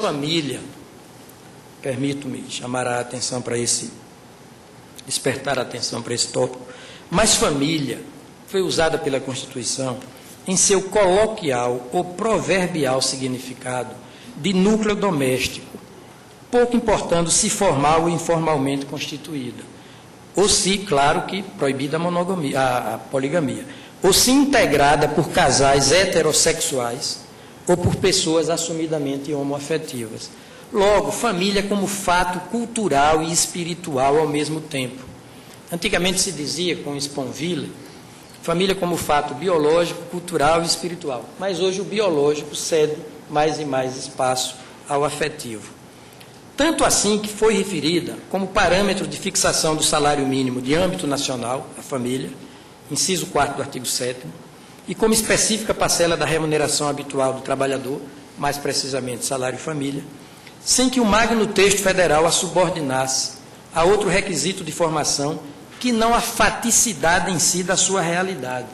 Família, permito-me chamar a atenção para despertar a atenção para esse tópico, mas família foi usada pela Constituição em seu coloquial ou proverbial significado de núcleo doméstico, pouco importando se formal ou informalmente constituída, ou se, claro que, proibida a poligamia, ou se integrada por casais heterossexuais ou por pessoas assumidamente homoafetivas. Logo, família como fato cultural e espiritual ao mesmo tempo. Antigamente se dizia, com Sponville, família como fato biológico, cultural e espiritual. Mas hoje o biológico cede mais e mais espaço ao afetivo. Tanto assim que foi referida como parâmetro de fixação do salário mínimo de âmbito nacional, a família, inciso 4º do artigo 7º, e como específica parcela da remuneração habitual do trabalhador, mais precisamente salário e família, sem que o magno texto federal a subordinasse a outro requisito de formação que não a faticidade em si da sua realidade,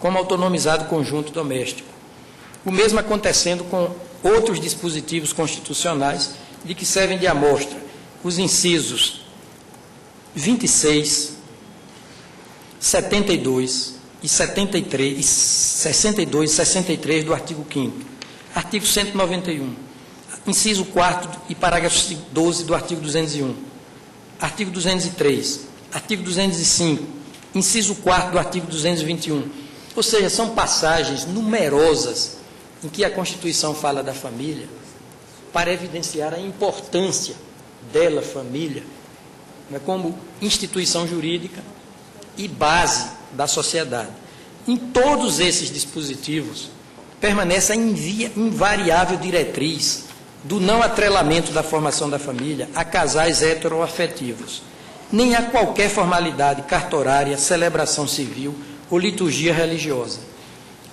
como autonomizado conjunto doméstico. O mesmo acontecendo com outros dispositivos constitucionais de que servem de amostra os incisos 26, 72 e 73, 62 e 63 do artigo 5º, artigo 191, inciso 4º e parágrafo 12 do artigo 201, artigo 203, artigo 205, inciso 4º do artigo 221. Ou seja, são passagens numerosas em que a Constituição fala da família para evidenciar a importância dela, família, como instituição jurídica e base da sociedade. Em todos esses dispositivos, permanece a invariável diretriz do não atrelamento da formação da família a casais heteroafetivos, nem a qualquer formalidade cartorária, celebração civil ou liturgia religiosa.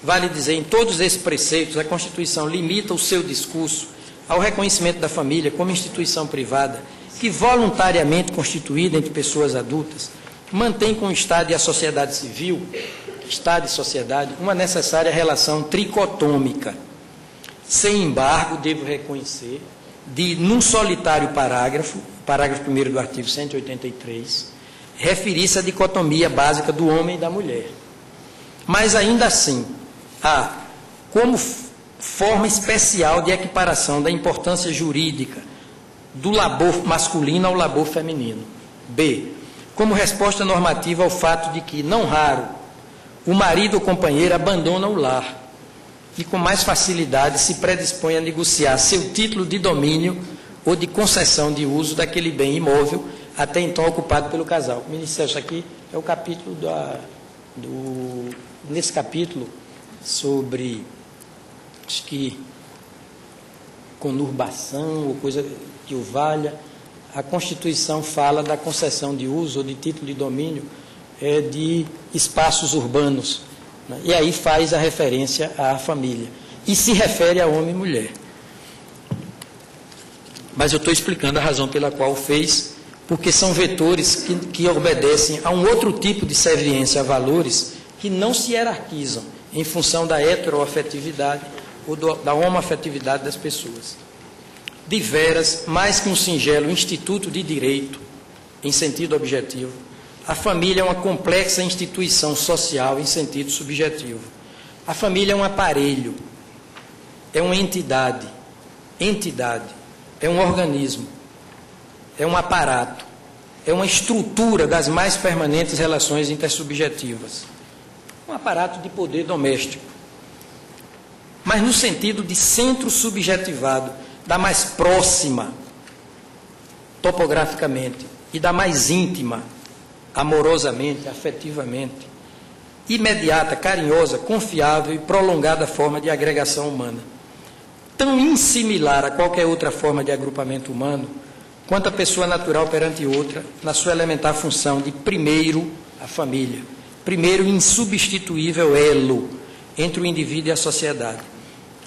Vale dizer, em todos esses preceitos, a Constituição limita o seu discurso ao reconhecimento da família como instituição privada que, voluntariamente constituída entre pessoas adultas, mantém com o Estado e a sociedade civil, Estado e sociedade, uma necessária relação tricotômica. Sem embargo, devo reconhecer, num solitário parágrafo 1º do artigo 183, referir-se à dicotomia básica do homem e da mulher. Mas, ainda assim, há, como forma especial de equiparação da importância jurídica do labor masculino ao labor feminino. B, como resposta normativa ao fato de que, não raro, o marido ou companheiro abandona o lar e com mais facilidade se predispõe a negociar seu título de domínio ou de concessão de uso daquele bem imóvel até então ocupado pelo casal. Ministro, isso aqui é o capítulo nesse capítulo sobre, acho que, conurbação ou coisa que o valha, a Constituição fala da concessão de uso ou de título de domínio de espaços urbanos, né? E aí faz a referência à família. E se refere a homem e mulher. Mas eu estou explicando a razão pela qual fez, porque são vetores que obedecem a um outro tipo de serviência a valores que não se hierarquizam em função da heteroafetividade ou da homoafetividade das pessoas. De veras, mais que um singelo instituto de direito, em sentido objetivo, a família é uma complexa instituição social em sentido subjetivo. A família é um aparelho, é uma entidade, é um organismo, é um aparato, é uma estrutura das mais permanentes relações intersubjetivas, um aparato de poder doméstico, mas no sentido de centro subjetivado, da mais próxima, topograficamente, e da mais íntima, amorosamente, afetivamente, imediata, carinhosa, confiável e prolongada forma de agregação humana, tão insimilar a qualquer outra forma de agrupamento humano, quanto a pessoa natural perante outra, na sua elementar função de, primeiro, a família, primeiro insubstituível elo entre o indivíduo e a sociedade.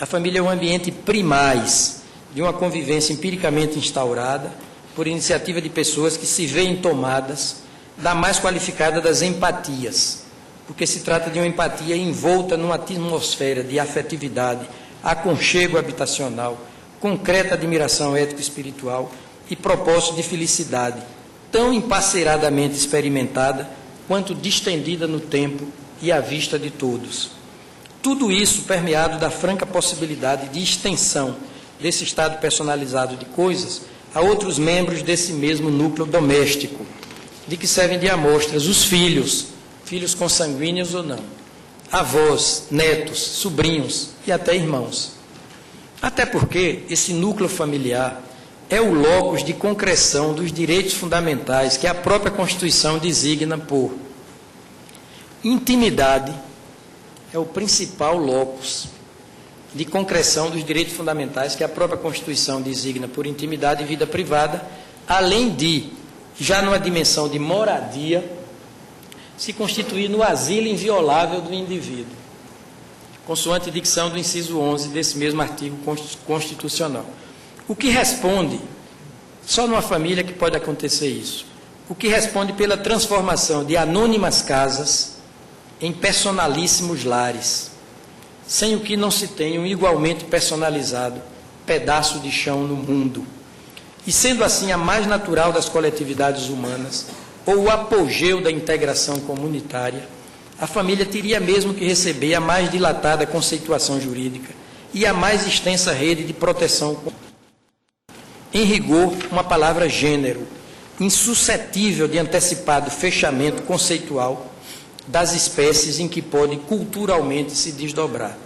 A família é um ambiente primaz de uma convivência empiricamente instaurada por iniciativa de pessoas que se veem tomadas da mais qualificada das empatias, porque se trata de uma empatia envolta numa atmosfera de afetividade, aconchego habitacional, concreta admiração ético-espiritual e propósito de felicidade, tão emparceiradamente experimentada quanto distendida no tempo e à vista de todos. Tudo isso permeado da franca possibilidade de extensão desse estado personalizado de coisas a outros membros desse mesmo núcleo doméstico, de que servem de amostras os filhos, filhos consanguíneos ou não, avós, netos, sobrinhos e até irmãos. Até porque esse núcleo familiar é o locus de concreção dos direitos fundamentais que a própria Constituição designa por intimidade, é o principal locus de concreção dos direitos fundamentais que a própria Constituição designa por intimidade e vida privada, além de, já numa dimensão de moradia, se constituir no asilo inviolável do indivíduo, consoante a dicção do inciso 11 desse mesmo artigo constitucional. O que responde, só numa família que pode acontecer isso, o que responde pela transformação de anônimas casas em personalíssimos lares, sem o que não se tenha um igualmente personalizado pedaço de chão no mundo. E sendo assim a mais natural das coletividades humanas, ou o apogeu da integração comunitária, a família teria mesmo que receber a mais dilatada conceituação jurídica e a mais extensa rede de proteção. Em rigor, uma palavra gênero, insuscetível de antecipado fechamento conceitual das espécies em que pode culturalmente se desdobrar.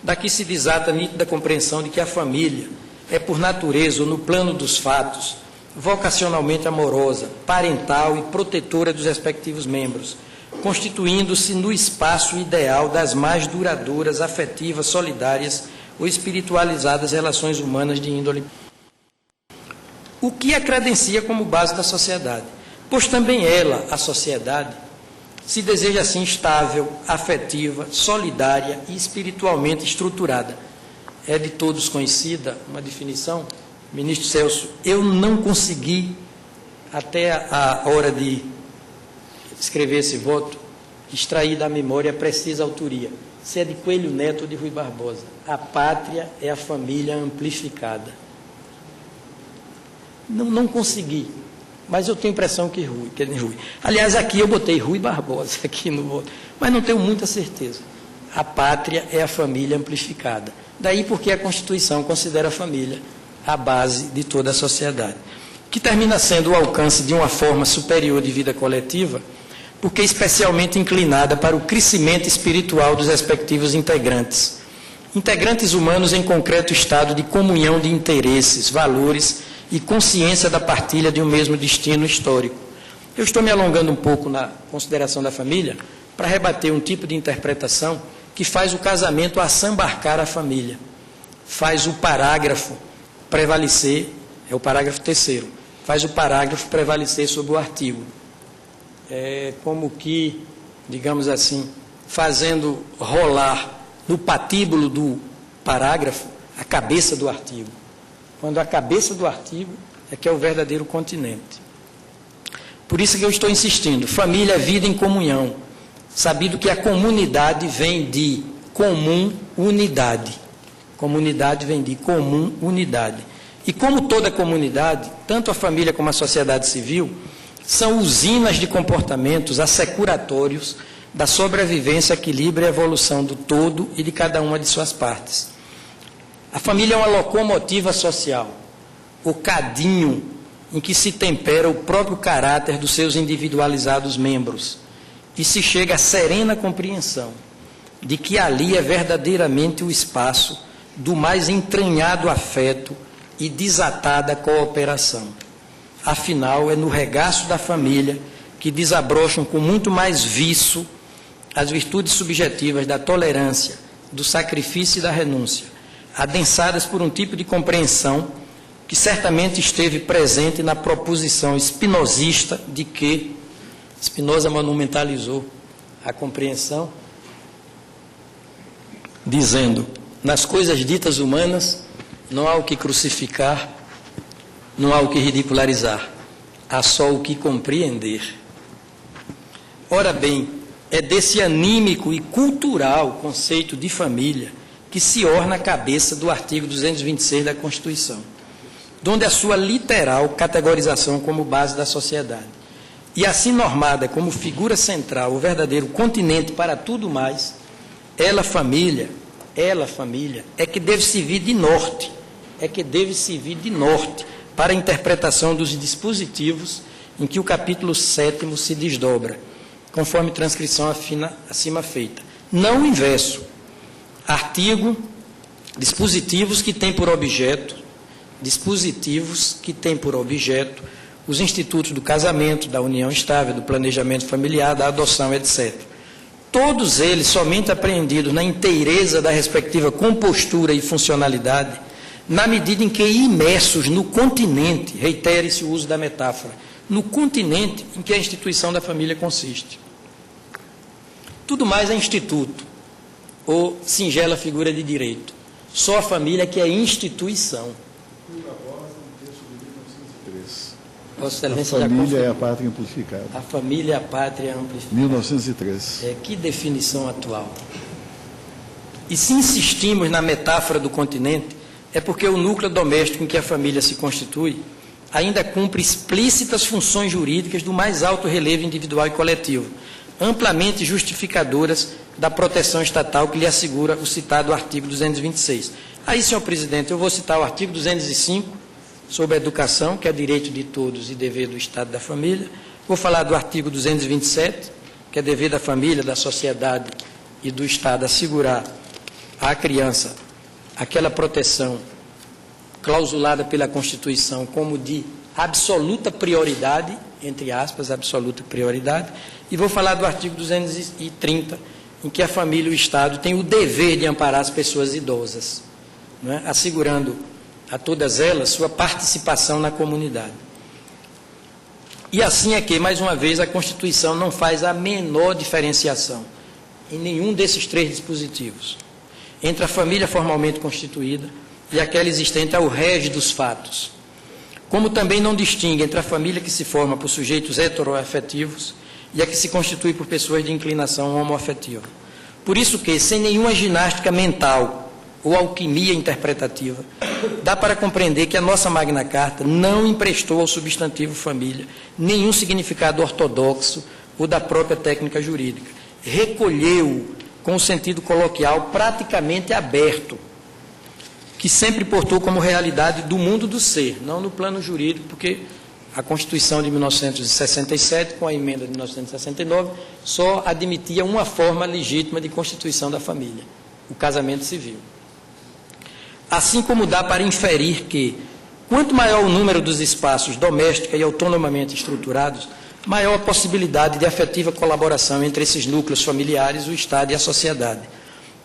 Daqui se desata a nítida compreensão de que a família é, por natureza ou no plano dos fatos, vocacionalmente amorosa, parental e protetora dos respectivos membros, constituindo-se no espaço ideal das mais duradouras, afetivas, solidárias ou espiritualizadas relações humanas de índole. O que a credencia como base da sociedade? Pois também ela, a sociedade, se deseja assim estável, afetiva, solidária e espiritualmente estruturada. É de todos conhecida uma definição, ministro Celso, eu não consegui, até a hora de escrever esse voto, extrair da memória a precisa autoria, se é de Coelho Neto ou de Rui Barbosa. A pátria é a família amplificada. Não consegui. Mas eu tenho a impressão que é Rui. Aliás, aqui eu botei Rui Barbosa, aqui no voto, mas não tenho muita certeza. A pátria é a família amplificada. Daí porque a Constituição considera a família a base de toda a sociedade, que termina sendo o alcance de uma forma superior de vida coletiva, porque especialmente inclinada para o crescimento espiritual dos respectivos integrantes. Integrantes humanos em concreto estado de comunhão de interesses, valores e consciência da partilha de um mesmo destino histórico. Eu estou me alongando um pouco na consideração da família para rebater um tipo de interpretação que faz o casamento assambarcar a família, faz o parágrafo prevalecer, é o parágrafo 3º, faz o parágrafo prevalecer sobre o artigo. É como que, digamos assim, fazendo rolar no patíbulo do parágrafo a cabeça do artigo, quando a cabeça do artigo é que é o verdadeiro continente. Por isso que eu estou insistindo, família é vida em comunhão, sabido que a comunidade vem de comum unidade. Comunidade vem de comum unidade. E como toda comunidade, tanto a família como a sociedade civil, são usinas de comportamentos assecuratórios da sobrevivência, equilíbrio e evolução do todo e de cada uma de suas partes. A família é uma locomotiva social, o cadinho em que se tempera o próprio caráter dos seus individualizados membros e se chega à serena compreensão de que ali é verdadeiramente o espaço do mais entranhado afeto e desatada cooperação. Afinal, é no regaço da família que desabrocham com muito mais viço as virtudes subjetivas da tolerância, do sacrifício e da renúncia, adensadas por um tipo de compreensão que certamente esteve presente na proposição espinosista de que Spinoza monumentalizou a compreensão, dizendo: nas coisas ditas humanas não há o que crucificar, não há o que ridicularizar, há só o que compreender. Ora bem, é desse anímico e cultural conceito de família que se orna a cabeça do artigo 226 da Constituição, donde a sua literal categorização como base da sociedade, e assim normada como figura central, o verdadeiro continente para tudo mais, ela, família, é que deve servir de norte, para a interpretação dos dispositivos em que o capítulo 7º se desdobra, conforme transcrição acima feita. Não o inverso. Dispositivos que têm por objeto os institutos do casamento, da união estável, do planejamento familiar, da adoção, etc. Todos eles somente apreendidos na inteireza da respectiva compostura e funcionalidade, na medida em que imersos no continente, reitere-se o uso da metáfora, no continente em que a instituição da família consiste. Tudo mais é instituto, ou singela figura de direito. Só a família que é instituição. Vossa Excelência a família é a pátria amplificada. A família é a pátria amplificada. 1903. Que definição atual. E se insistimos na metáfora do continente, é porque o núcleo doméstico em que a família se constitui ainda cumpre explícitas funções jurídicas do mais alto relevo individual e coletivo, amplamente justificadoras da proteção estatal que lhe assegura o citado artigo 226. Aí, senhor presidente, eu vou citar o artigo 205, sobre a educação, que é direito de todos e dever do Estado da família. Vou falar do artigo 227, que é dever da família, da sociedade e do Estado assegurar à criança aquela proteção clausulada pela Constituição como de absoluta prioridade, entre aspas, absoluta prioridade, e vou falar do artigo 230, em que a família e o Estado têm o dever de amparar as pessoas idosas, não é? Assegurando a todas elas sua participação na comunidade. E assim é que, mais uma vez, a Constituição não faz a menor diferenciação em nenhum desses três dispositivos entre a família formalmente constituída e aquela existente ao rege dos fatos, como também não distingue entre a família que se forma por sujeitos heteroafetivos e a que se constitui por pessoas de inclinação homoafetiva. Por isso que, sem nenhuma ginástica mental ou alquimia interpretativa, dá para compreender que a nossa Magna Carta não emprestou ao substantivo família nenhum significado ortodoxo ou da própria técnica jurídica. Recolheu-o com o sentido coloquial praticamente aberto, que sempre portou como realidade do mundo do ser, não no plano jurídico, porque a Constituição de 1967, com a emenda de 1969, só admitia uma forma legítima de constituição da família, o casamento civil. Assim como dá para inferir que, quanto maior o número dos espaços doméstica e autonomamente estruturados, maior a possibilidade de afetiva colaboração entre esses núcleos familiares, o Estado e a sociedade,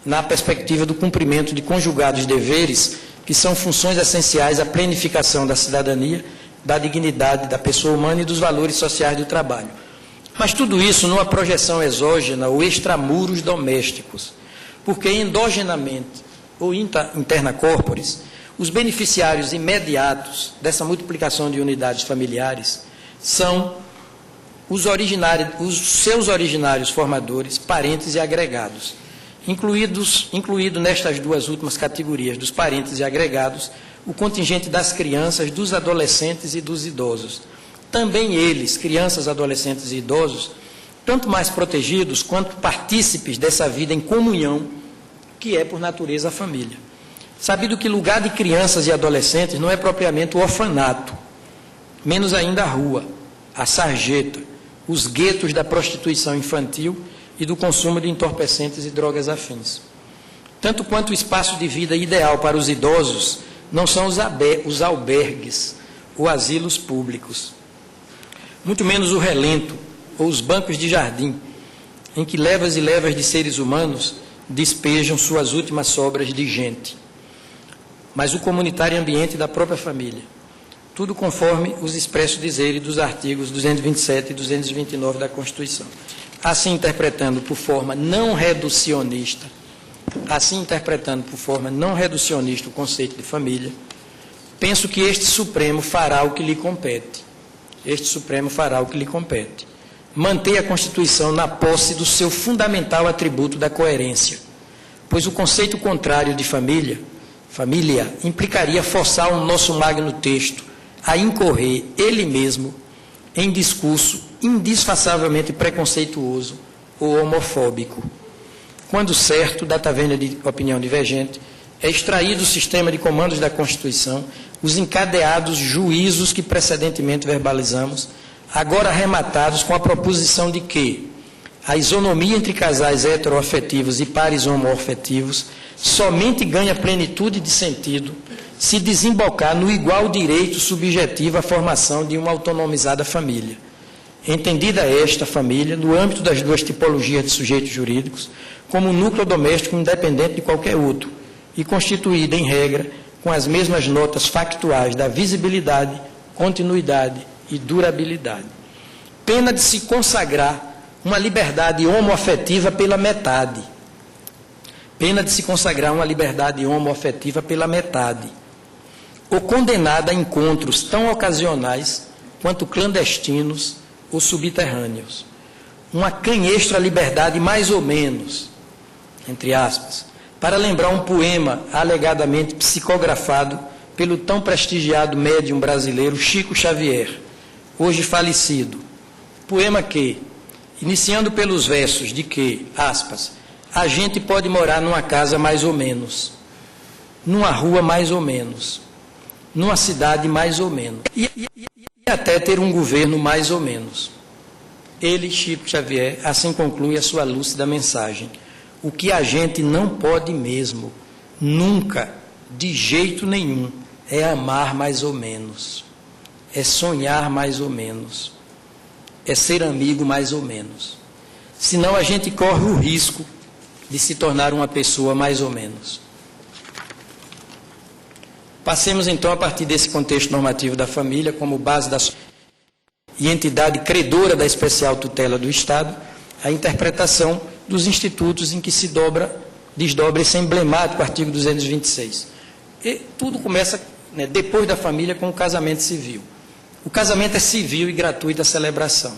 na perspectiva do cumprimento de conjugados deveres, que são funções essenciais à planificação da cidadania, da dignidade da pessoa humana e dos valores sociais do trabalho. Mas tudo isso numa projeção exógena ou extramuros domésticos, porque endogenamente ou interna corporis, os beneficiários imediatos dessa multiplicação de unidades familiares são os seus originários formadores, parentes e agregados, incluído nestas duas últimas categorias, dos parentes e agregados, o contingente das crianças, dos adolescentes e dos idosos. Também eles, crianças, adolescentes e idosos, tanto mais protegidos quanto partícipes dessa vida em comunhão, que é, por natureza, a família. Sabido que lugar de crianças e adolescentes não é propriamente o orfanato, menos ainda a rua, a sarjeta, os guetos da prostituição infantil e do consumo de entorpecentes e drogas afins. Tanto quanto o espaço de vida ideal para os idosos não são os albergues ou asilos públicos, muito menos o relento ou os bancos de jardim, em que levas e levas de seres humanos despejam suas últimas sobras de gente, mas o comunitário ambiente da própria família, tudo conforme os expressos dizeres dos artigos 227 e 229 da Constituição. Assim interpretando por forma não reducionista o conceito de família, penso que este Supremo fará o que lhe compete. Manter a Constituição na posse do seu fundamental atributo da coerência, pois o conceito contrário de família implicaria forçar o nosso magno texto a incorrer ele mesmo em discurso indisfaçavelmente preconceituoso ou homofóbico, quando certo, da taverna de opinião divergente, é extrair do sistema de comandos da Constituição os encadeados juízos que precedentemente verbalizamos, agora arrematados com a proposição de que a isonomia entre casais heteroafetivos e pares homoafetivos somente ganha plenitude de sentido se desembocar no igual direito subjetivo à formação de uma autonomizada família. Entendida esta família, no âmbito das duas tipologias de sujeitos jurídicos, como núcleo doméstico independente de qualquer outro, e constituída, em regra, com as mesmas notas factuais da visibilidade, continuidade e durabilidade. Pena de se consagrar uma liberdade homoafetiva pela metade. Pena de se consagrar uma liberdade homoafetiva pela metade. Ou condenada a encontros tão ocasionais quanto clandestinos ou subterrâneos. Uma canhestra liberdade mais ou menos, entre aspas, para lembrar um poema alegadamente psicografado pelo tão prestigiado médium brasileiro Chico Xavier, hoje falecido. Poema que, iniciando pelos versos de que, aspas, a gente pode morar numa casa mais ou menos, numa rua mais ou menos, numa cidade mais ou menos, e até ter um governo mais ou menos. Ele, Chico Xavier, assim conclui a sua lúcida mensagem. O que a gente não pode mesmo, nunca, de jeito nenhum, é amar mais ou menos, é sonhar mais ou menos, é ser amigo mais ou menos. Senão a gente corre o risco de se tornar uma pessoa mais ou menos. Passemos então, a partir desse contexto normativo da família, como base da e entidade credora da especial tutela do Estado, a interpretação dos institutos em que se desdobra esse emblemático artigo 226. E tudo começa, depois da família, com o casamento civil. O casamento é civil e gratuito a celebração,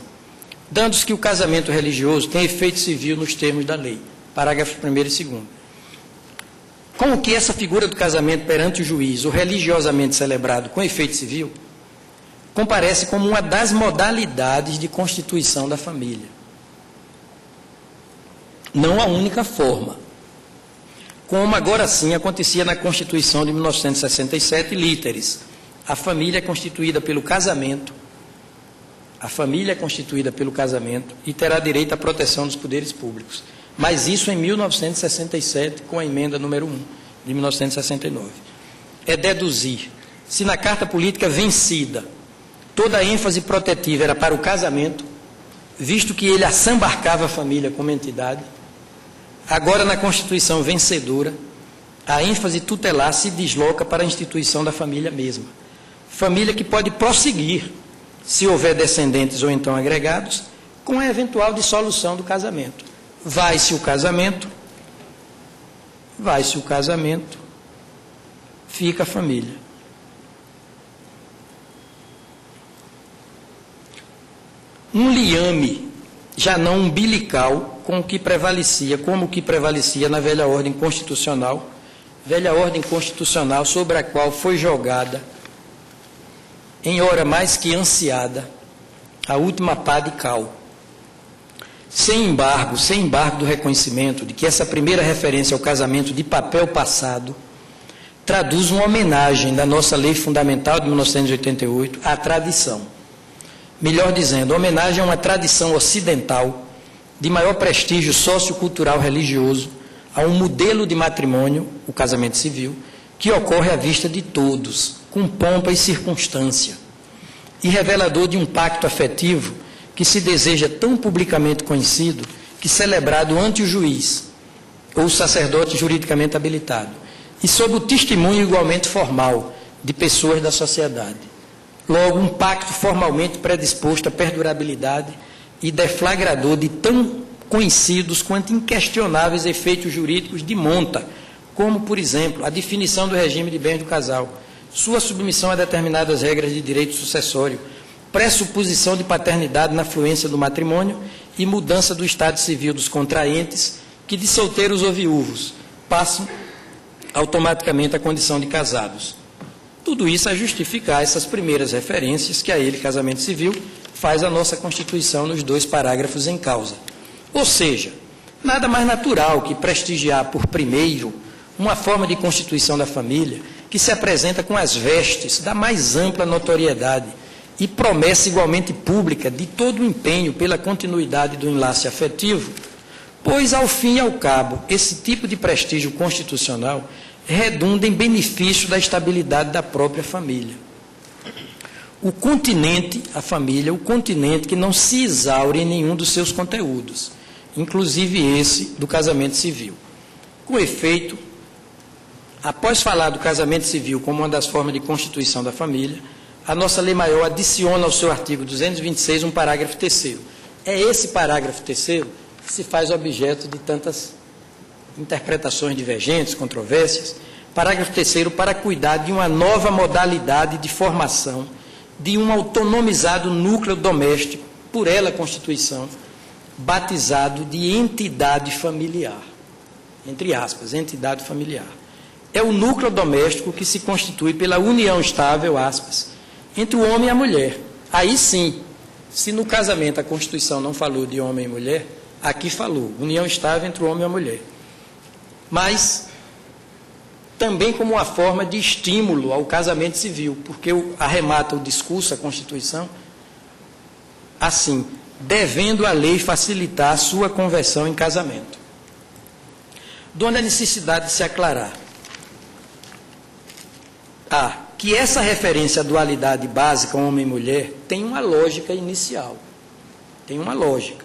dando-se que o casamento religioso tem efeito civil nos termos da lei, parágrafos 1º e 2º. Como que essa figura do casamento perante o juiz, ou religiosamente celebrado com efeito civil, comparece como uma das modalidades de constituição da família. Não a única forma, como agora sim acontecia na Constituição de 1967, literis. A família é constituída pelo casamento, e terá direito à proteção dos poderes públicos. Mas isso em 1967, com a emenda número 1, de 1969. É deduzir, se na Carta Política vencida, toda a ênfase protetiva era para o casamento, visto que ele assambarcava a família como entidade, agora na Constituição vencedora, a ênfase tutelar se desloca para a instituição da família mesma. Família que pode prosseguir, se houver descendentes ou então agregados, com a eventual dissolução do casamento. Vai-se o casamento, fica a família. Um liame, já não umbilical, como o que prevalecia na velha ordem constitucional sobre a qual foi jogada, em hora mais que ansiada, a última pá de cal. Sem embargo do reconhecimento de que essa primeira referência ao casamento de papel passado traduz uma homenagem da nossa Lei Fundamental de 1988 à tradição. Melhor dizendo, homenagem a uma tradição ocidental de maior prestígio sociocultural religioso, a um modelo de matrimônio, o casamento civil, que ocorre à vista de todos, com pompa e circunstância, e revelador de um pacto afetivo que se deseja tão publicamente conhecido que celebrado ante o juiz ou o sacerdote juridicamente habilitado, e sob o testemunho igualmente formal de pessoas da sociedade. Logo, um pacto formalmente predisposto à perdurabilidade e deflagrador de tão conhecidos quanto inquestionáveis efeitos jurídicos de monta, como, por exemplo, a definição do regime de bens do casal, sua submissão a determinadas regras de direito sucessório, pressuposição de paternidade na fluência do matrimônio e mudança do estado civil dos contraentes, que de solteiros ou viúvos, passam automaticamente à condição de casados. Tudo isso a justificar essas primeiras referências que a ele, casamento civil, faz a nossa Constituição nos 2 parágrafos em causa. Ou seja, nada mais natural que prestigiar por primeiro uma forma de constituição da família que se apresenta com as vestes da mais ampla notoriedade e promessa igualmente pública de todo o empenho pela continuidade do enlace afetivo, pois, ao fim e ao cabo, esse tipo de prestígio constitucional redunda em benefício da estabilidade da própria família. O continente, a família, o continente que não se exaure em nenhum dos seus conteúdos, inclusive esse do casamento civil. Com efeito, após falar do casamento civil como uma das formas de constituição da família, a nossa lei maior adiciona ao seu artigo 226 um parágrafo 3º. É esse parágrafo 3º que se faz objeto de tantas interpretações divergentes, controvérsias. Parágrafo 3º, para cuidar de uma nova modalidade de formação de um autonomizado núcleo doméstico, por ela a Constituição, batizado de entidade familiar. Entre aspas, entidade familiar. É o núcleo doméstico que se constitui pela união estável, aspas, entre o homem e a mulher. Aí sim, se no casamento a Constituição não falou de homem e mulher, aqui falou, união estável entre o homem e a mulher. Mas também como uma forma de estímulo ao casamento civil, porque arremata o discurso, a Constituição, assim, devendo a lei facilitar a sua conversão em casamento. De onde a necessidade de se aclarar? Que essa referência à dualidade básica, homem e mulher, tem uma lógica inicial. Tem uma lógica.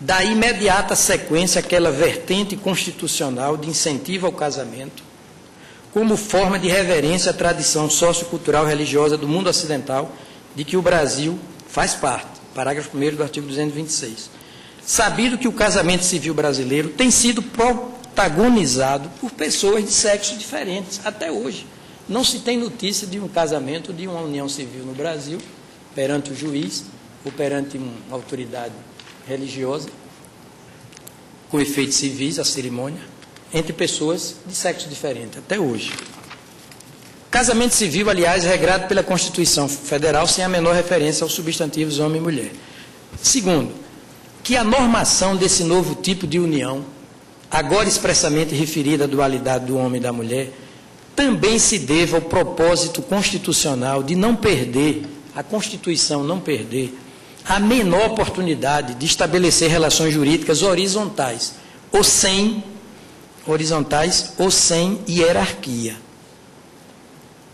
Da imediata sequência, aquela vertente constitucional de incentivo ao casamento, como forma de reverência à tradição sociocultural religiosa do mundo ocidental, de que o Brasil faz parte. Parágrafo 1º do artigo 226. Sabido que o casamento civil brasileiro tem sido protagonizado por pessoas de sexos diferentes, até hoje. Não se tem notícia de um casamento, de uma união civil no Brasil, perante o juiz ou perante uma autoridade religiosa, com efeitos civis, a cerimônia, entre pessoas de sexo diferente, até hoje. Casamento civil, aliás, é regrado pela Constituição Federal sem a menor referência aos substantivos homem e mulher. Segundo, que a normação desse novo tipo de união, agora expressamente referida à dualidade do homem e da mulher, também se deva ao propósito constitucional de não perder, a Constituição não perder, a menor oportunidade de estabelecer relações jurídicas horizontais ou sem hierarquia.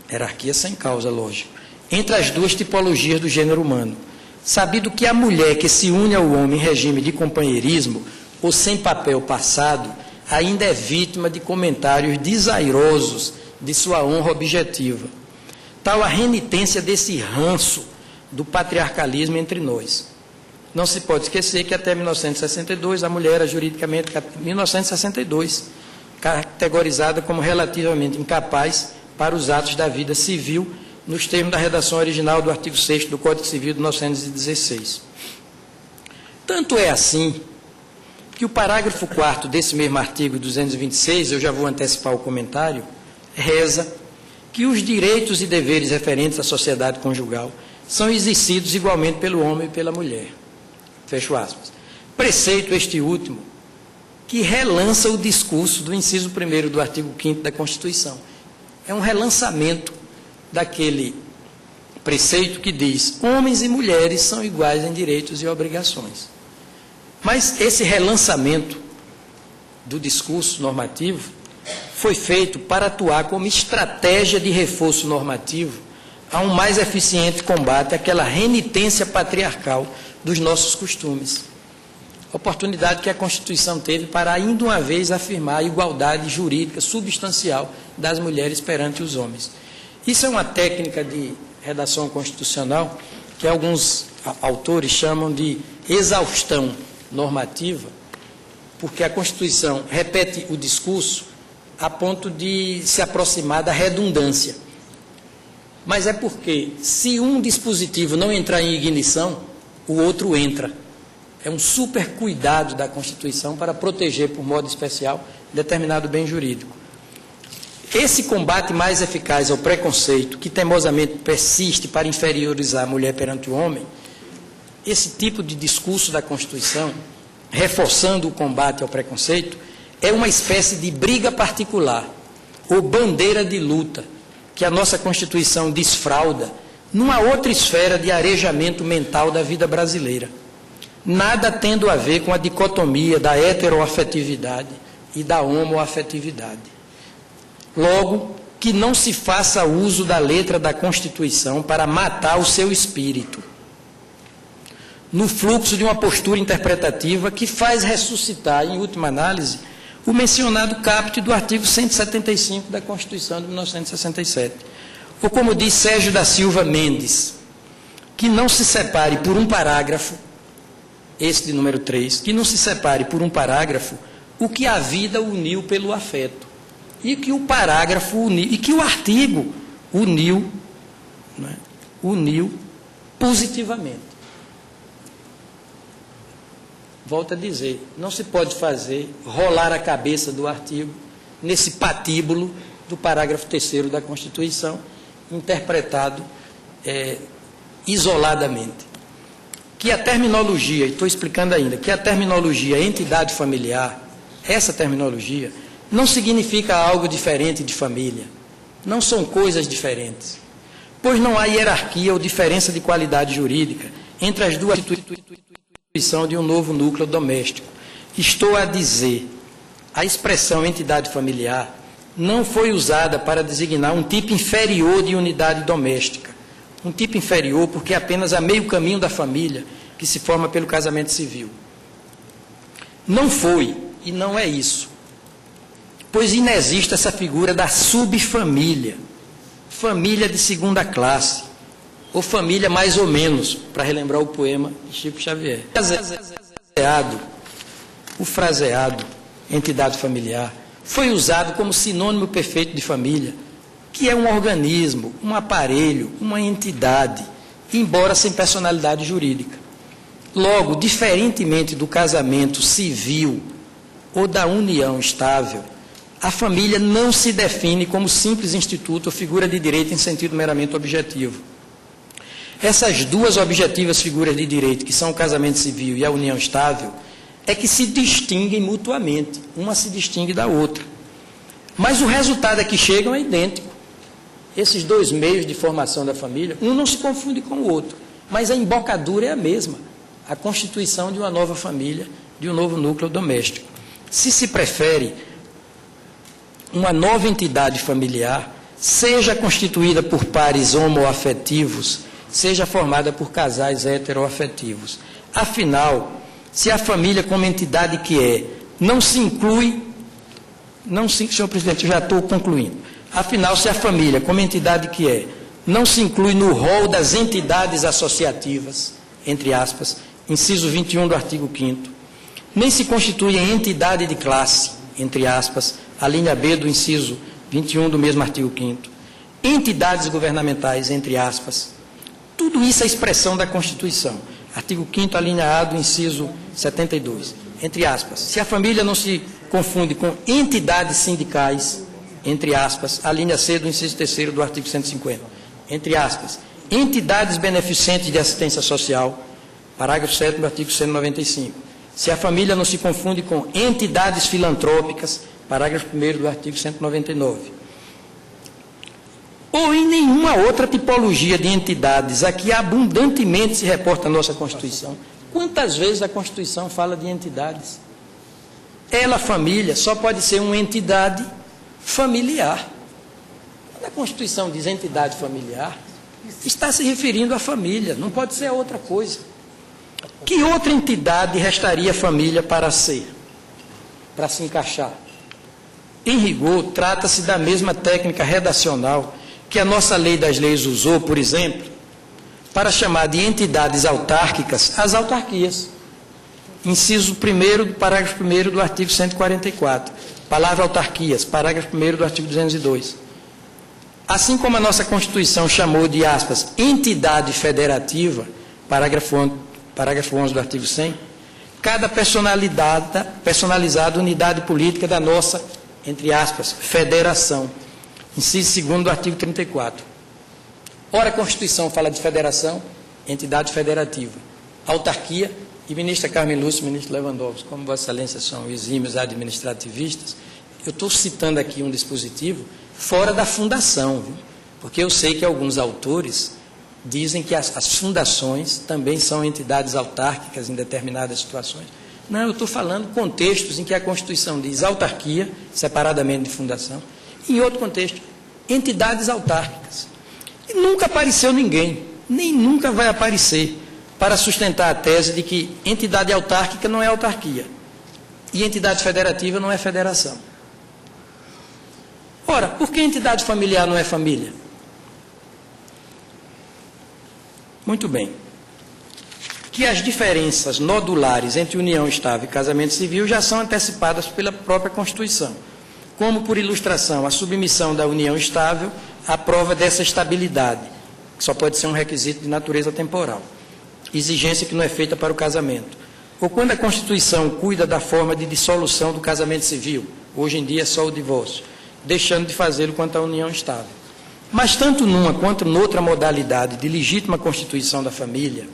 Hierarquia sem causa, lógico. Entre as duas tipologias do gênero humano. Sabido que a mulher que se une ao homem em regime de companheirismo ou sem papel passado, ainda é vítima de comentários desairosos de sua honra objetiva. Tal a renitência desse ranço do patriarcalismo entre nós. Não se pode esquecer que até 1962 a mulher era juridicamente, 1962, categorizada como relativamente incapaz para os atos da vida civil, nos termos da redação original do artigo 6º do Código Civil de 1916. Tanto é assim que o parágrafo 4º desse mesmo artigo 226, eu já vou antecipar o comentário, reza que os direitos e deveres referentes à sociedade conjugal são exercidos igualmente pelo homem e pela mulher. Fecho aspas. Preceito este último, que relança o discurso do inciso 1º do artigo 5º da Constituição. É um relançamento daquele preceito que diz: homens e mulheres são iguais em direitos e obrigações. Mas esse relançamento do discurso normativo foi feito para atuar como estratégia de reforço normativo a um mais eficiente combate àquela renitência patriarcal dos nossos costumes. Oportunidade que a Constituição teve para, ainda uma vez, afirmar a igualdade jurídica substancial das mulheres perante os homens. Isso é uma técnica de redação constitucional que alguns autores chamam de exaustão normativa, porque a Constituição repete o discurso a ponto de se aproximar da redundância. Mas é porque, se um dispositivo não entrar em ignição, o outro entra. É um super cuidado da Constituição para proteger, por modo especial, determinado bem jurídico. Esse combate mais eficaz ao preconceito, que teimosamente persiste para inferiorizar a mulher perante o homem, esse tipo de discurso da Constituição, reforçando o combate ao preconceito, é uma espécie de briga particular, ou bandeira de luta, que a nossa Constituição desfralda numa outra esfera de arejamento mental da vida brasileira, nada tendo a ver com a dicotomia da heteroafetividade e da homoafetividade. Logo, que não se faça uso da letra da Constituição para matar o seu espírito, no fluxo de uma postura interpretativa que faz ressuscitar, em última análise, o mencionado caput do artigo 175 da Constituição de 1967. Ou como diz Sérgio da Silva Mendes, que não se separe por um parágrafo, esse de número 3, que não se separe por um parágrafo o que a vida uniu pelo afeto, e que o parágrafo uniu, e que o artigo uniu, né, uniu positivamente. Volto a dizer, não se pode fazer rolar a cabeça do artigo nesse patíbulo do parágrafo 3º da Constituição, interpretado isoladamente. Que a terminologia, e estou explicando ainda, que a terminologia entidade familiar, essa terminologia, não significa algo diferente de família. Não são coisas diferentes. Pois não há hierarquia ou diferença de qualidade jurídica entre as duas instituições de um novo núcleo doméstico. Estou a dizer, a expressão entidade familiar não foi usada para designar um tipo inferior de unidade doméstica. Um tipo inferior porque é apenas a meio caminho da família que se forma pelo casamento civil. Não foi e não é isso. Pois inexiste essa figura da subfamília, família de segunda classe, ou família mais ou menos, para relembrar o poema de Chico Xavier. O fraseado, entidade familiar, foi usado como sinônimo perfeito de família, que é um organismo, um aparelho, uma entidade, embora sem personalidade jurídica. Logo, diferentemente do casamento civil ou da união estável, a família não se define como simples instituto ou figura de direito em sentido meramente objetivo. Essas duas objetivas figuras de direito, que são o casamento civil e a união estável, é que se distinguem mutuamente, uma se distingue da outra. Mas o resultado a que chegam é idêntico. Esses dois meios de formação da família, um não se confunde com o outro, mas a embocadura é a mesma, a constituição de uma nova família, de um novo núcleo doméstico. Se se prefere, uma nova entidade familiar, seja constituída por pares homoafetivos, seja formada por casais heteroafetivos. Afinal, se a família como entidade que é, não se inclui, senhor presidente, eu já estou concluindo. Afinal, se a família como entidade que é, não se inclui no rol das entidades associativas, entre aspas, inciso 21 do artigo 5º, nem se constitui em entidade de classe, entre aspas, a linha B do inciso 21 do mesmo artigo 5º, entidades governamentais, entre aspas, tudo isso é expressão da Constituição. Artigo 5º, a linha A do inciso 72, entre aspas, se a família não se confunde com entidades sindicais, entre aspas, a linha C do inciso 3º do artigo 150, entre aspas, entidades beneficentes de assistência social, parágrafo 7º do artigo 195, se a família não se confunde com entidades filantrópicas, parágrafo 1º do artigo 199, ou em nenhuma outra tipologia de entidades a que abundantemente se reporta a nossa Constituição. Quantas vezes a Constituição fala de entidades? Ela, família, só pode ser uma entidade familiar. Quando a Constituição diz entidade familiar, está se referindo à família, não pode ser outra coisa. Que outra entidade restaria a família para ser, para se encaixar? Em rigor, trata-se da mesma técnica redacional que a nossa lei das leis usou, por exemplo, para chamar de entidades autárquicas as autarquias. Inciso 1º do parágrafo 1º do artigo 144. Palavra autarquias, parágrafo 1º do artigo 202. Assim como a nossa Constituição chamou de, aspas, entidade federativa, parágrafo 11 do artigo 100, cada personalizada unidade política da nossa, entre aspas, federação. Inciso 2º do artigo 34. Ora, a Constituição fala de federação, entidade federativa, autarquia, e ministra Carmen Lúcia e ministro Lewandowski, como Vossa Excelência são exímios administrativistas, eu estou citando aqui um dispositivo fora da fundação, viu? Porque eu sei que alguns autores dizem que as fundações também são entidades autárquicas em determinadas situações. Não, eu estou falando contextos em que a Constituição diz autarquia, separadamente de fundação, e em outro contexto, entidades autárquicas. E nunca apareceu ninguém, nem nunca vai aparecer, para sustentar a tese de que entidade autárquica não é autarquia e entidade federativa não é federação. Ora, por que entidade familiar não é família? Muito bem. Que as diferenças nodulares entre união estável e casamento civil já são antecipadas pela própria Constituição, como, por ilustração, a submissão da união estável à prova dessa estabilidade, que só pode ser um requisito de natureza temporal, exigência que não é feita para o casamento. Ou quando a Constituição cuida da forma de dissolução do casamento civil, hoje em dia é só o divórcio, deixando de fazê-lo quanto à união estável. Mas tanto numa quanto noutra modalidade de legítima constituição da família,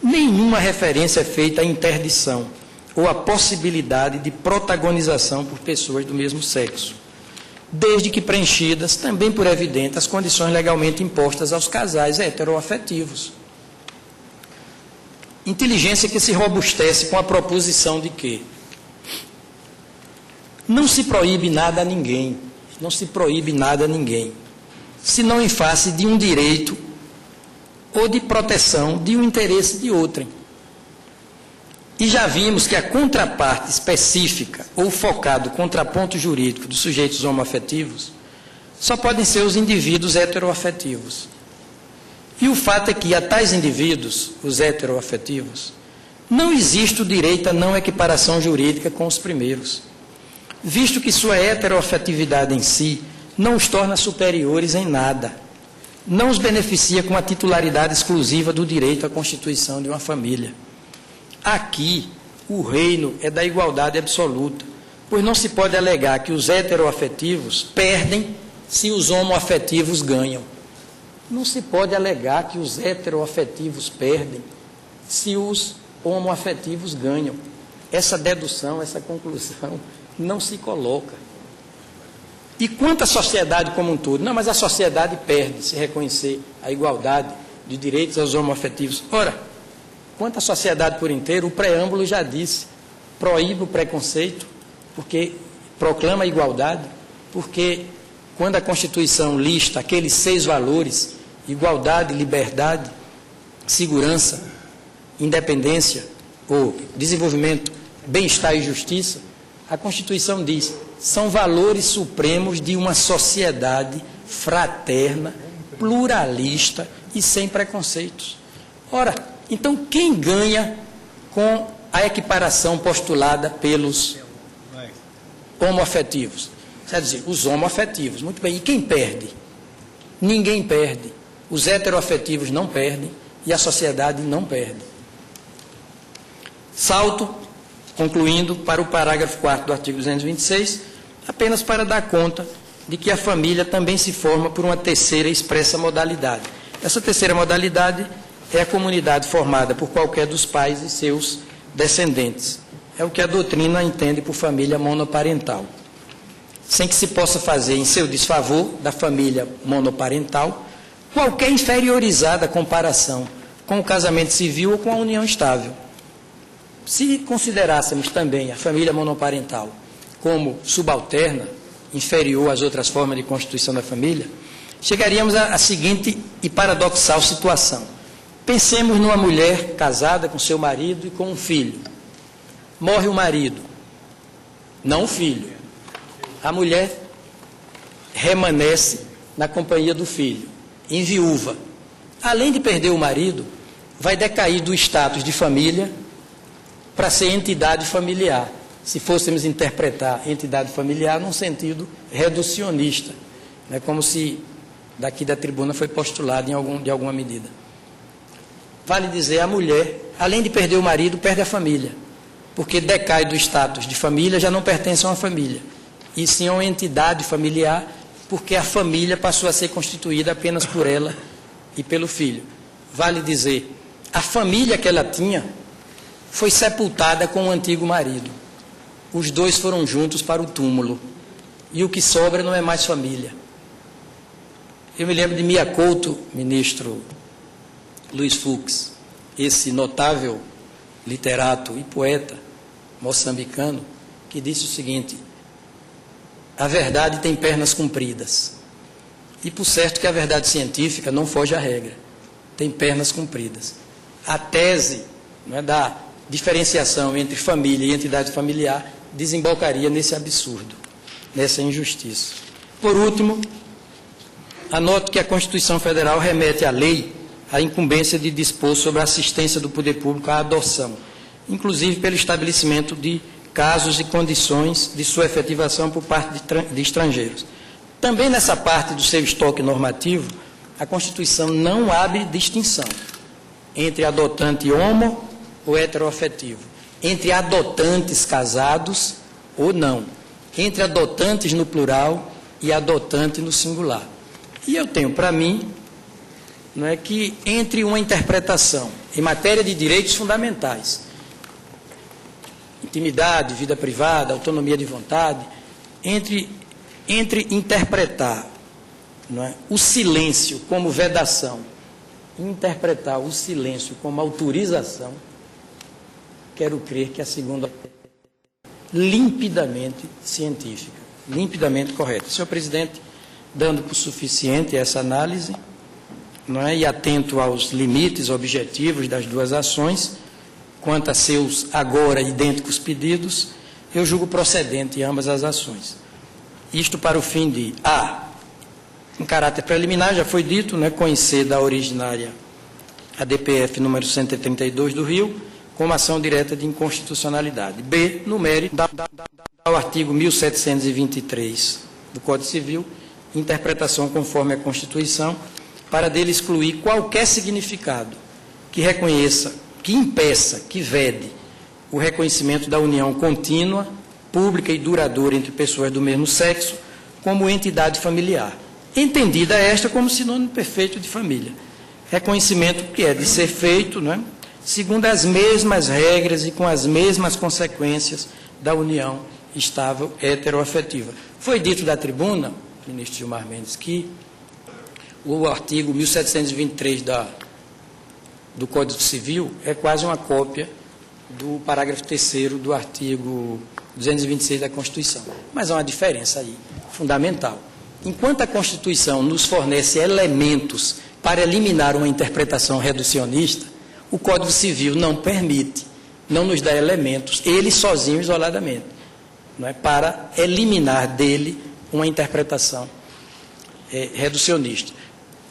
nenhuma referência é feita à interdição ou à possibilidade de protagonização por pessoas do mesmo sexo, desde que preenchidas, também por evidente, as condições legalmente impostas aos casais heteroafetivos. Inteligência que se robustece com a proposição de que não se proíbe nada a ninguém, não se proíbe nada a ninguém, senão em face de um direito ou de proteção de um interesse de outrem. E já vimos que a contraparte específica ou focado contraponto jurídico dos sujeitos homoafetivos só podem ser os indivíduos heteroafetivos. E o fato é que a tais indivíduos, os heteroafetivos, não existe o direito à não equiparação jurídica com os primeiros, visto que sua heteroafetividade em si não os torna superiores em nada, não os beneficia com a titularidade exclusiva do direito à constituição de uma família. Aqui, o reino é da igualdade absoluta, pois não se pode alegar que os heteroafetivos perdem se os homoafetivos ganham. Não se pode alegar que os heteroafetivos perdem se os homoafetivos ganham. Essa dedução, essa conclusão não se coloca. E quanto à sociedade como um todo? Não, mas a sociedade perde se reconhecer a igualdade de direitos aos homoafetivos. Ora, quanto à sociedade por inteiro, o preâmbulo já disse, proíbe o preconceito, porque proclama a igualdade, porque quando a Constituição lista aqueles 6 valores, igualdade, liberdade, segurança, independência, ou desenvolvimento, bem-estar e justiça, a Constituição diz, são valores supremos de uma sociedade fraterna, pluralista e sem preconceitos. Ora, então quem ganha com a equiparação postulada pelos homoafetivos? Quer dizer, os homoafetivos. Muito bem, e quem perde? Ninguém perde. Os heteroafetivos não perdem e a sociedade não perde. Salto, concluindo, para o parágrafo 4º do artigo 226, apenas para dar conta de que a família também se forma por uma terceira expressa modalidade. Essa terceira modalidade é a comunidade formada por qualquer dos pais e seus descendentes. É o que a doutrina entende por família monoparental. Sem que se possa fazer em seu desfavor da família monoparental qualquer inferiorizada comparação com o casamento civil ou com a união estável. Se considerássemos também a família monoparental como subalterna, inferior às outras formas de constituição da família, chegaríamos à seguinte e paradoxal situação. Pensemos numa mulher casada com seu marido e com um filho. Morre o marido, não o filho. A mulher remanesce na companhia do filho, em viúva. Além de perder o marido, vai decair do status de família para ser entidade familiar, se fôssemos interpretar entidade familiar num sentido reducionista, né, como se daqui da tribuna foi postulado de alguma medida. Vale dizer, a mulher, além de perder o marido, perde a família. porque decai do status de família, já não pertence a uma família, e sim a uma entidade familiar, porque a família passou a ser constituída apenas por ela e pelo filho. Vale dizer, a família que ela tinha foi sepultada com o antigo marido. Os dois foram juntos para o túmulo, e o que sobra não é mais família. Eu me lembro de Mia Couto, ministro Luiz Fux, esse notável literato e poeta moçambicano, que disse o seguinte: a verdade tem pernas compridas. E por certo que a verdade científica não foge à regra, tem pernas compridas. A tese, não é, da diferenciação entre família e entidade familiar desembocaria nesse absurdo, nessa injustiça. Por último, anoto que a Constituição Federal remete à lei a incumbência de dispor sobre a assistência do poder público à adoção, inclusive pelo estabelecimento de casos e condições de sua efetivação por parte de estrangeiros. Também nessa parte do seu estoque normativo, a Constituição não abre distinção entre adotante homo ou heteroafetivo, entre adotantes casados ou não, entre adotantes no plural e adotante no singular. E eu tenho para mim, não é, que entre uma interpretação em matéria de direitos fundamentais, intimidade, vida privada, autonomia de vontade, entre interpretar, não é, o silêncio como vedação e interpretar o silêncio como autorização, quero crer que a segunda é limpidamente científica, limpidamente correta. Senhor presidente, dando por suficiente essa análise, não é, e atento aos limites objetivos das duas ações, quanto a seus agora idênticos pedidos, eu julgo procedente ambas as ações. Isto para o fim de, em caráter preliminar, já foi dito, né, conhecer da originária a DPF número 132 do Rio, como ação direta de inconstitucionalidade. B, no mérito, ao artigo 1723 do Código Civil, interpretação conforme a Constituição, para dele excluir qualquer significado que reconheça, que impeça, que vede o reconhecimento da união contínua, pública e duradoura entre pessoas do mesmo sexo como entidade familiar, entendida esta como sinônimo perfeito de família. Reconhecimento que é de ser feito, não é, segundo as mesmas regras e com as mesmas consequências da união estável heteroafetiva. Foi dito da tribuna, ministro Gilmar Mendes, que o artigo 1723 do Código Civil é quase uma cópia do parágrafo 3º do artigo 226 da Constituição. Mas há uma diferença aí, fundamental. Enquanto a Constituição nos fornece elementos para eliminar uma interpretação reducionista, o Código Civil não permite, não nos dá elementos, ele sozinho, isoladamente, não é, para eliminar dele uma interpretação reducionista.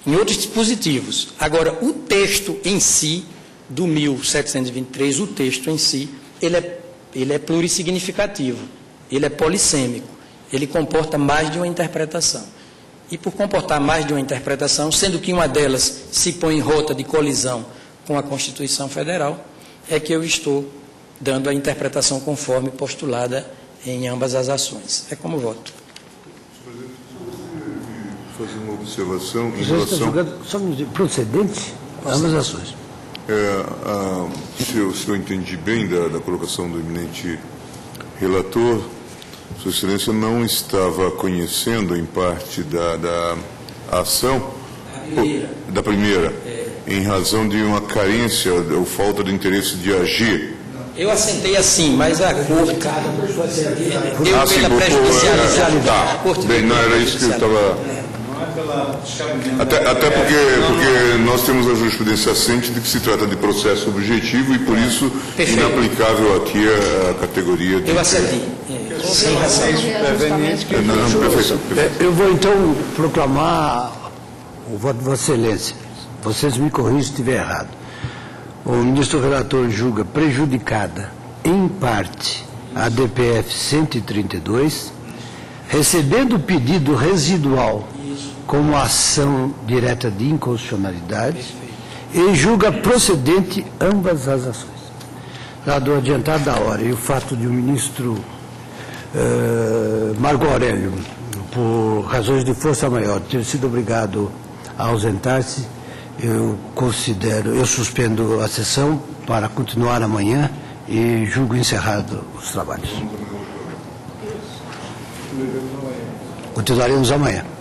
Em outros dispositivos. Agora, o texto em si, do 1723, o texto em si, ele é plurissignificativo, ele é polissêmico, ele comporta mais de uma interpretação. E por comportar mais de uma interpretação, sendo que uma delas se põe em rota de colisão com a Constituição Federal, é que eu estou dando a interpretação conforme postulada em ambas as ações. É como voto. Fazer uma observação em relação... relação... Só procedente ambas as ações. Se eu entendi bem da colocação do eminente relator, Sua Excelência não estava conhecendo, em parte, da ação da primeira, em razão de uma carência ou falta de interesse de agir. Eu assentei assim, mas a Corte deu sim, pela prejudicialidade. Tá. Bem, não era isso que eu estava... Até porque nós temos a jurisprudência assente de que se trata de processo objetivo e, por isso, inaplicável aqui a categoria de... Eu assentei. Sem razão. Eu vou, então, proclamar o voto de Vossa Excelência. Vocês me corrigem se estiver errado. O ministro relator julga prejudicada, em parte, a DPF 132, recebendo o pedido residual como ação direta de inconstitucionalidade e julga procedente ambas as ações. Dado o adiantado da hora e o fato de o ministro Marco Aurélio, por razões de força maior, ter sido obrigado a ausentar-se, eu suspendo a sessão para continuar amanhã e julgo encerrado os trabalhos. Continuaremos amanhã.